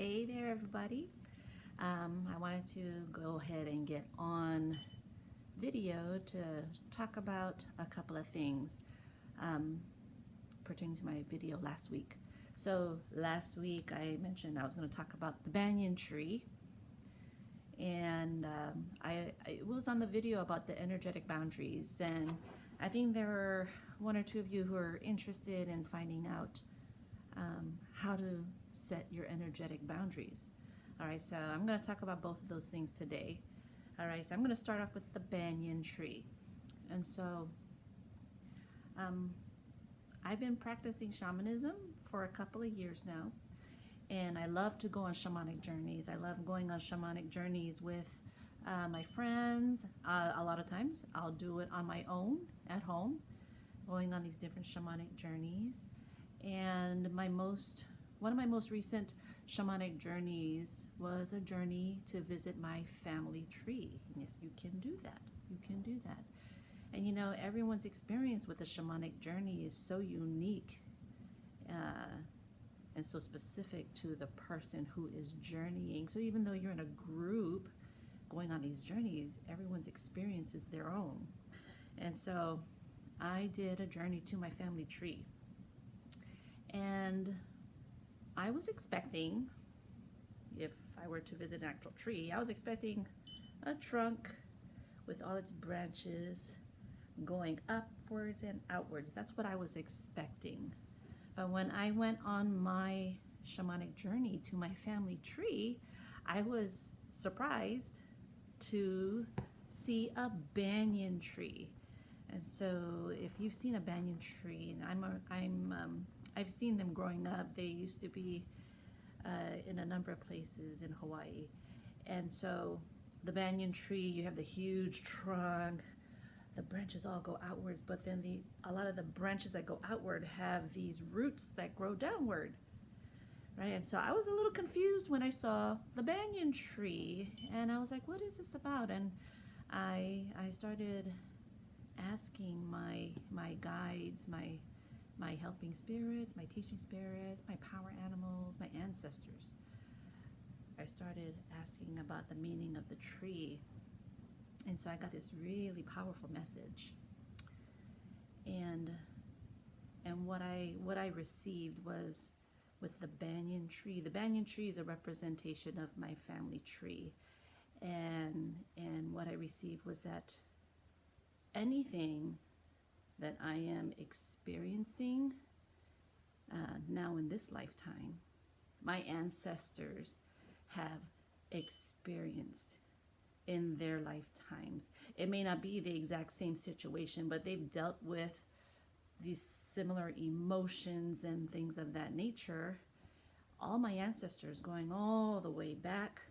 Hey there, everybody. I wanted to go ahead and get on video to talk about a couple of things pertaining to my video last week. So last week I mentioned I was going to talk about the banyan tree, and it was on the video about the energetic boundaries, and I think there were one or two of you who are interested in finding out how to set your energetic boundaries. All right, so I'm going to talk about both of those things today. All right, so I'm going to start off with the banyan tree. And so I've been practicing shamanism for a couple of years now, and I love to go on shamanic journeys. I love going on shamanic journeys with my friends. A lot of times I'll do it on my own at home, going on these different shamanic journeys. And one of my most recent shamanic journeys was a journey to visit my family tree. Yes, you can do that. You can do that. And you know, everyone's experience with a shamanic journey is so unique and so specific to the person who is journeying. So even though you're in a group going on these journeys, everyone's experience is their own. And so I did a journey to my family tree. And I was expecting, if I were to visit an actual tree, I was expecting a trunk with all its branches going upwards and outwards. That's what I was expecting. But when I went on my shamanic journey to my family tree, I was surprised to see a banyan tree. And so if you've seen a banyan tree, and I've seen them growing up. They used to be in a number of places in Hawaii. And so the banyan tree, you have the huge trunk, the branches all go outwards, but then a lot of the branches that go outward have these roots that grow downward, right? And so I was a little confused when I saw the banyan tree, and I was like, what is this about? And I started asking my guides, my helping spirits, my teaching spirits, my power animals, my ancestors. I started asking about the meaning of the tree. And so I got this really powerful message. And what I received was with the banyan tree. The banyan tree is a representation of my family tree. And what I received was that anything that I am experiencing now in this lifetime, my ancestors have experienced in their lifetimes. It may not be the exact same situation, but they've dealt with these similar emotions and things of that nature. All my ancestors, going all the way back,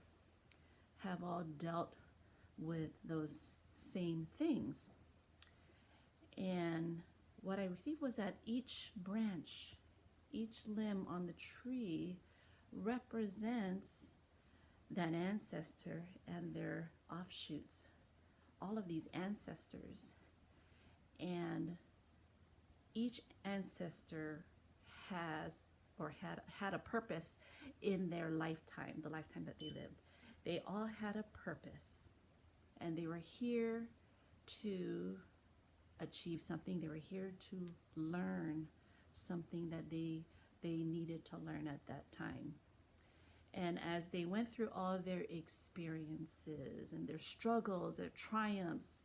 have all dealt with those same things. And what I received was that each branch, each limb on the tree represents that ancestor and their offshoots, all of these ancestors. And each ancestor has or had a purpose in their lifetime, the lifetime that they lived. They all had a purpose, and they were here to achieve something. They were here to learn something that they needed to learn at that time. And as they went through all their experiences and their struggles, their triumphs,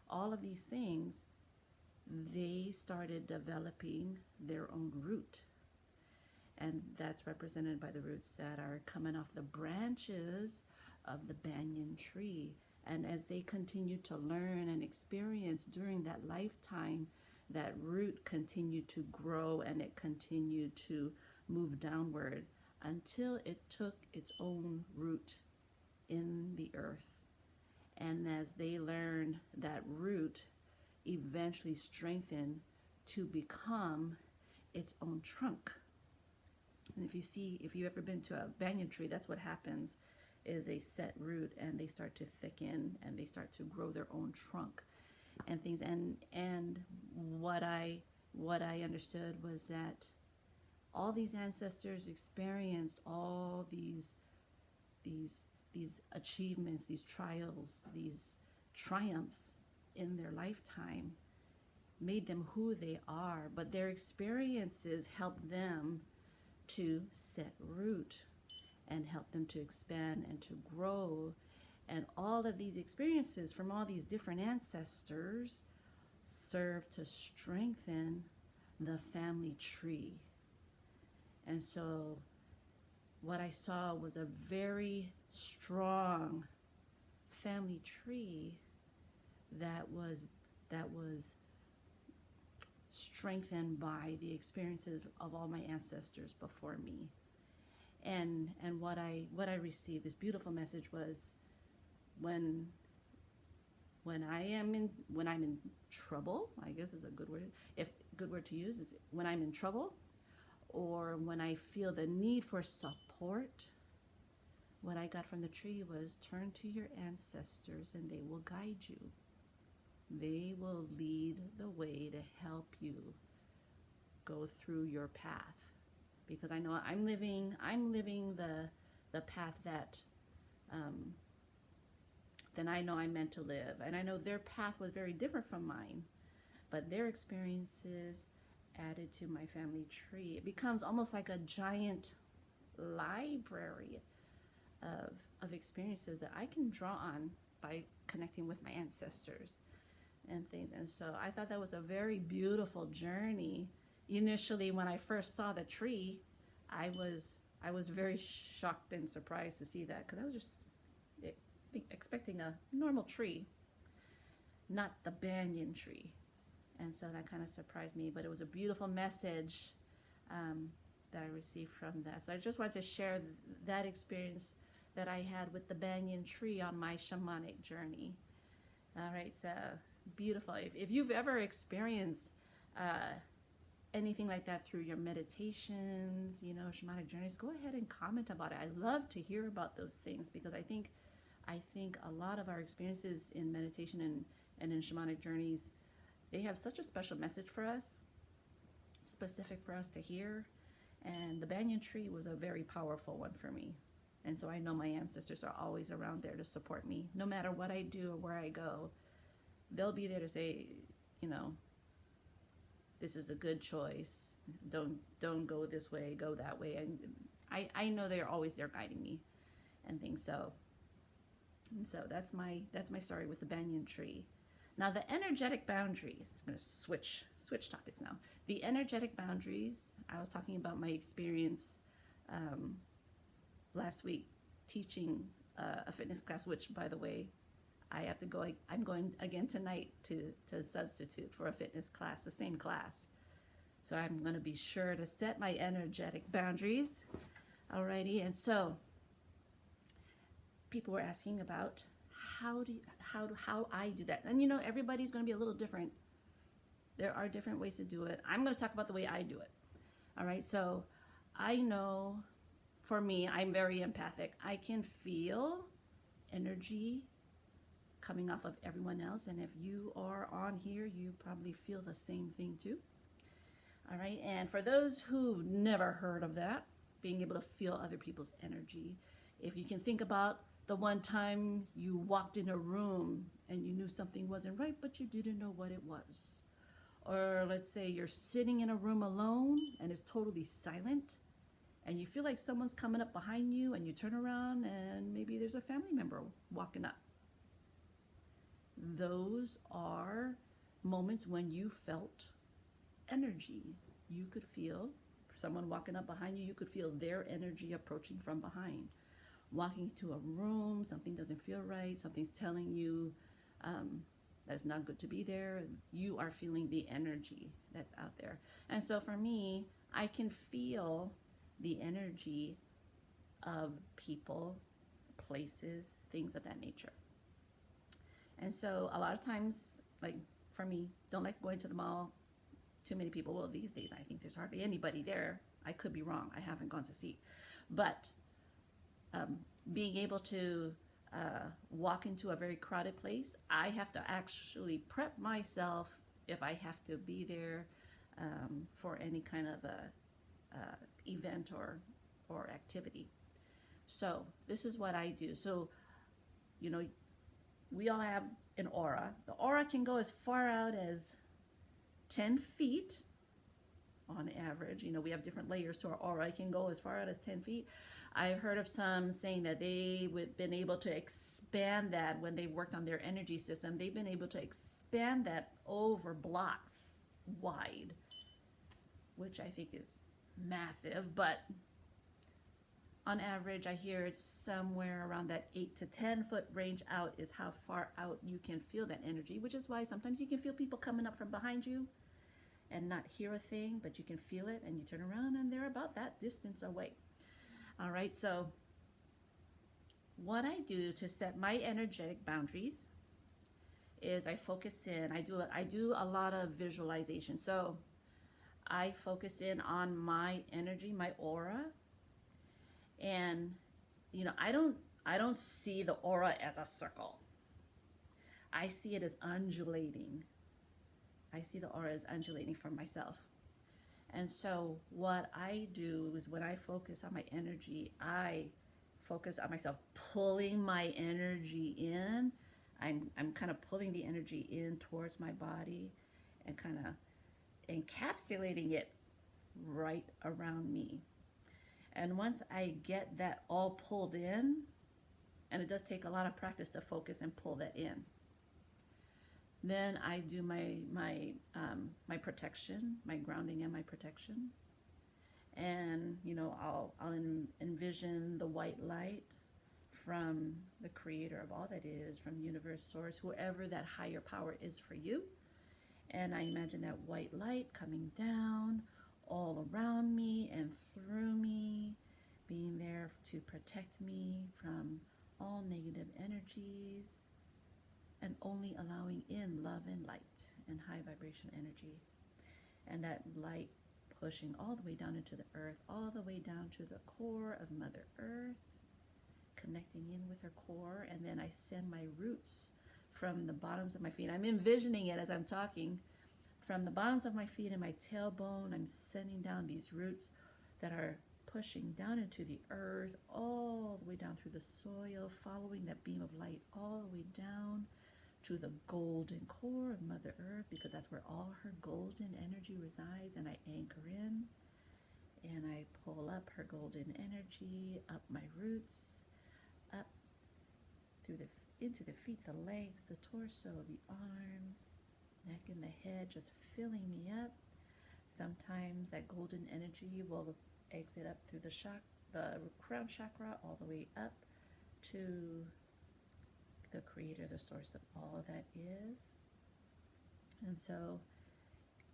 all of these things, they started developing their own root. And that's represented by the roots that are coming off the branches of the banyan tree. And as they continued to learn and experience during that lifetime, that root continued to grow and it continued to move downward until it took its own root in the earth. And as they learned, that root eventually strengthened to become its own trunk. And if you've ever been to a banyan tree, that's what happens, is a set root, and they start to thicken and they start to grow their own trunk and things. And what I understood was that all these ancestors experienced all these these achievements, these trials, these triumphs in their lifetime, made them who they are, but their experiences helped them to set root and help them to expand and to grow. And all of these experiences from all these different ancestors serve to strengthen the family tree. And so what I saw was a very strong family tree that was strengthened by the experiences of all my ancestors before me. And what I received, this beautiful message, was when I'm in trouble, I guess is a good word. If good word to use is when I'm in trouble, or when I feel the need for support, what I got from the tree was turn to your ancestors and they will guide you. They will lead the way to help you go through your path. Because I know I'm living the path that I know I'm meant to live. And I know their path was very different from mine, but their experiences added to my family tree. It becomes almost like a giant library of experiences that I can draw on by connecting with my ancestors and things. And so I thought that was a very beautiful journey. Initially, when I first saw the tree, I was very shocked and surprised to see that, because I was just expecting a normal tree, not the banyan tree. And so that kind of surprised me, but it was a beautiful message that I received from that. So I just wanted to share that experience that I had with the banyan tree on my shamanic journey. All right, so beautiful. If you've ever experienced anything like that through your meditations, shamanic journeys, go ahead and comment about it. I love to hear about those things, because I think a lot of our experiences in meditation and in shamanic journeys, they have such a special message for us, specific for us to hear. And the banyan tree was a very powerful one for me. And so I know my ancestors are always around there to support me. No matter what I do or where I go, they'll be there to say, this is a good choice. Don't go this way, go that way. And I know they're always there guiding me and things. So that's my story with the banyan tree. Now the energetic boundaries. I'm going to switch topics now. The energetic boundaries. I was talking about my experience last week teaching a fitness class, which, by the way, I have to go. I'm going again tonight to substitute for a fitness class, the same class. So I'm going to be sure to set my energetic boundaries. Alrighty, and so people were asking about how I do that, and everybody's going to be a little different. There are different ways to do it. I'm going to talk about the way I do it. All right, so I know for me, I'm very empathic. I can feel energy coming off of everyone else, and if you are on here, you probably feel the same thing too. All right, and for those who've never heard of that, being able to feel other people's energy, if you can think about the one time you walked in a room and you knew something wasn't right, but you didn't know what it was. Or let's say you're sitting in a room alone and it's totally silent, and you feel like someone's coming up behind you, and you turn around and maybe there's a family member walking up. Those are moments when you felt energy. You could feel someone walking up behind you. You could feel their energy approaching from behind. Walking to a room, something doesn't feel right. Something's telling you that it's not good to be there. You are feeling the energy that's out there. And so for me, I can feel the energy of people, places, things of that nature. And so a lot of times, like for me, don't like going to the mall, too many people. Well, these days I think there's hardly anybody there. I could be wrong. I haven't gone to see. But being able to walk into a very crowded place, I have to actually prep myself if I have to be there for any kind of event or activity. So this is what I do. So, you know, we all have an aura. The aura can go as far out as 10 feet on average. You know, we have different layers to our aura. It can go as far out as 10 feet. I've heard of some saying that they've been able to expand that when they worked on their energy system. They've been able to expand that over blocks wide, which I think is massive. But on average, I hear it's somewhere around that 8 to 10 foot range out is how far out you can feel that energy, which is why sometimes you can feel people coming up from behind you and not hear a thing, but you can feel it, and you turn around and they're about that distance away. All right, so what I do to set my energetic boundaries is I focus in. I do a lot of visualization. So I focus in on my energy, my aura, and you know, I don't see the aura as a circle. I see it as undulating. I see the aura as undulating for myself. And so what I do is when I focus on my energy, I focus on myself pulling my energy in. I'm kind of pulling the energy in towards my body and kind of encapsulating it right around me. And once I get that all pulled in, and it does take a lot of practice to focus and pull that in, then I do my protection, my grounding and my protection. And you know, I'll envision the white light from the creator of all that is, from universe, source, whoever that higher power is for you. And I imagine that white light coming down all around me and through me, being there to protect me from all negative energies, and only allowing in love and light and high vibration energy. And that light pushing all the way down into the earth, all the way down to the core of Mother Earth, connecting in with her core. And then I send my roots from the bottoms of my feet. I'm envisioning it as I'm talking. From the bottoms of my feet and my tailbone, I'm sending down these roots that are pushing down into the earth, all the way down through the soil, following that beam of light all the way down to the golden core of Mother Earth, because that's where all her golden energy resides. And I anchor in and I pull up her golden energy, up my roots, up through into the feet, the legs, the torso, the arms, neck and the head, just filling me up. Sometimes that golden energy will exit up through the crown chakra, all the way up to the creator, the source of all that is. And so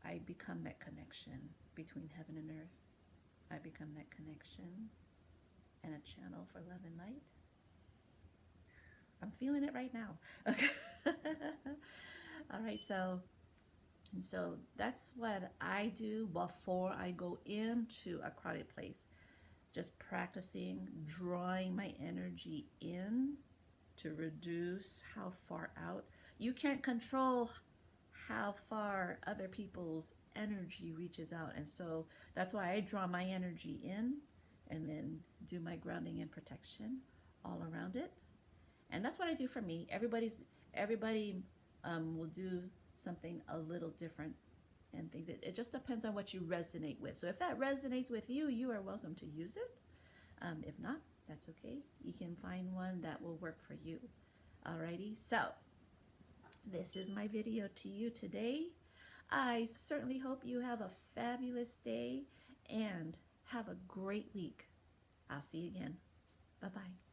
I become that connection between heaven and earth. I become that connection and a channel for love and light. I'm feeling it right now. Okay. All right, so that's what I do before I go into a crowded place. Just practicing drawing my energy in to reduce how far out. You can't control how far other people's energy reaches out. And so that's why I draw my energy in and then do my grounding and protection all around it. And that's what I do for me. Everybody will do something a little different and things. It just depends on what you resonate with. So if that resonates with you, you are welcome to use it. If not, that's okay. You can find one that will work for you. Alrighty, so this is my video to you today. I certainly hope you have a fabulous day and have a great week. I'll see you again. Bye-bye.